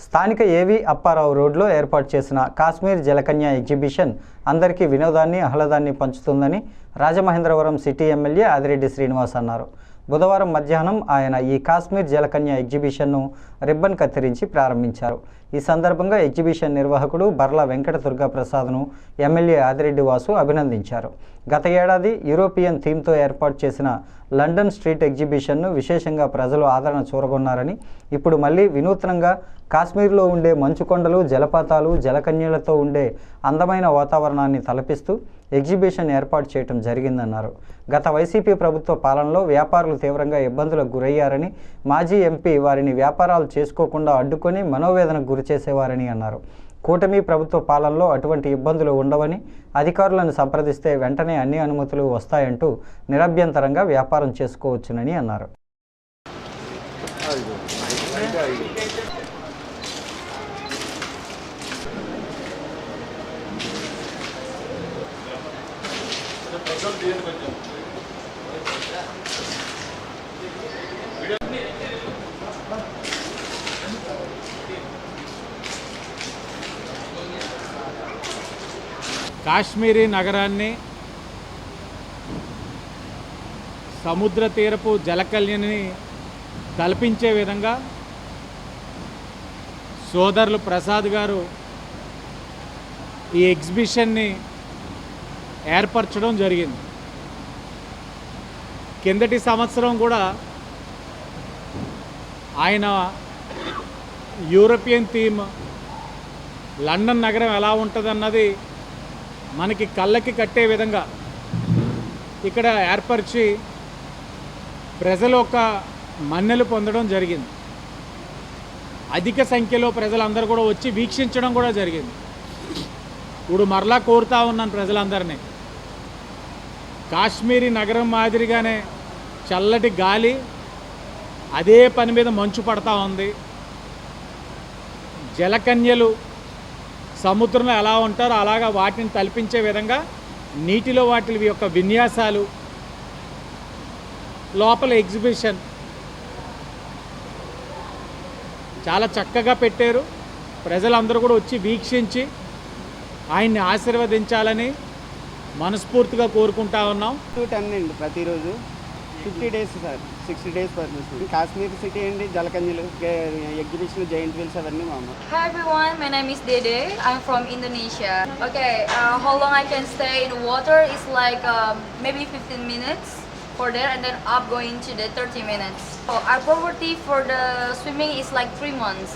స్థానిక ఏవి అప్పారావు రోడ్లో ఏర్పాటు చేసిన కాశ్మీర్ జలకన్య ఎగ్జిబిషన్ అందరికీ వినోదాన్ని ఆహ్లాదాన్ని పంచుతుందని రాజమహేంద్రవరం సిటీ ఎమ్మెల్యే ఆదిరెడ్డి శ్రీనివాస్ అన్నారు. బుధవారం మధ్యాహ్నం ఆయన ఈ కాశ్మీర్ జలకన్య ఎగ్జిబిషన్ను రిబ్బన్ కత్తిరించి ప్రారంభించారు. ఈ సందర్భంగా ఎగ్జిబిషన్ నిర్వాహకుడు బర్ల వెంకట దుర్గాప్రసాద్ను ఎమ్మెల్యే ఆదిరెడ్డి వాసు అభినందించారు. గత ఏడాది యూరోపియన్ థీమ్తో ఏర్పాటు చేసిన లండన్ స్ట్రీట్ ఎగ్జిబిషన్ను విశేషంగా ప్రజలు ఆదరణ చూరగొన్నారని, ఇప్పుడు మళ్ళీ వినూత్నంగా కాశ్మీర్లో ఉండే మంచుకొండలు, జలపాతాలు, జలకన్యలతో ఉండే అందమైన వాతావరణాన్ని తలపిస్తూ ఎగ్జిబిషన్ ఏర్పాటు చేయడం జరిగిందన్నారు. గత వైసీపీ ప్రభుత్వ పాలనలో వ్యాపారులు తీవ్రంగా ఇబ్బందులకు గురయ్యారని, మాజీ ఎంపీ వారిని వ్యాపారాలు చేసుకోకుండా అడ్డుకొని మనోవేదనకు గురిచేసేవారని అన్నారు. కూటమి ప్రభుత్వ పాలనలో అటువంటి ఇబ్బందులు ఉండవని, అధికారులను సంప్రదిస్తే వెంటనే అన్ని అనుమతులు వస్తాయంటూ నిరభ్యంతరంగా వ్యాపారం చేసుకోవచ్చునని అన్నారు. కాశ్మీరీ నగరాన్ని, సముద్ర తీరపు జలకన్యని కల్పించే విధంగా సోదరులు ప్రసాద్ గారు ఈ ఎగ్జిబిషన్ని ఏర్పరచడం జరిగింది. కిందటి సంవత్సరం కూడా ఆయన యూరోపియన్ థీమ్ లండన్ నగరం ఎలా ఉంటుందన్నది మనకి కళ్ళకి కట్టే విధంగా ఇక్కడ ఏర్పరిచి ప్రజలు ఒక మన్నెలు పొందడం జరిగింది. అధిక సంఖ్యలో ప్రజలందరూ కూడా వచ్చి వీక్షించడం కూడా జరిగింది. ఇప్పుడు మరలా కోరుతా ఉన్నాను ప్రజలందరినీ, కాశ్మీరీ నగరం మాదిరిగానే చల్లటి గాలి, అదే పని మీద మంచు పడతా ఉంది. జలకన్యలు సముద్రంలో ఎలా ఉంటారో అలాగా వాటిని తలపించే విధంగా నీటిలో వాటి యొక్క విన్యాసాలు, లోపల ఎగ్జిబిషన్ చాలా చక్కగా పెట్టారు. ప్రజలందరూ కూడా వచ్చి వీక్షించి ఆయన్ని ఆశీర్వదించాలని మనస్ఫూర్తిగా కోరుకుంటా ఉన్నాం. 210 అండి ప్రతిరోజు 50 డేస్ సార్, 60 డేస్ పడుతుంది. కాశ్మీర్ సిటీ అండి, జలకన్యలు ఎగ్జిబిషన్, జైంట్ వీల్స్ అవన్నీ మామూలు. Hi everyone, my name is Dede. I'm from Indonesia. Okay, how long I can stay in the water is like maybe 15 minutes for there, and then up going to the 30 minutes. So our property for the swimming is like 3 months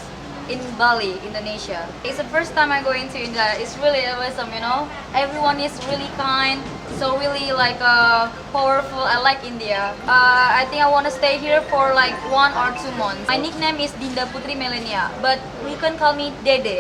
in Bali, Indonesia. It's the first time I'm going to India. It's really awesome, you know. Everyone is really kind, so really like powerful. I like India. I think I want to stay here for like 1 or 2 months. My nickname is Dinda Putri Melania, but you can call me Dede.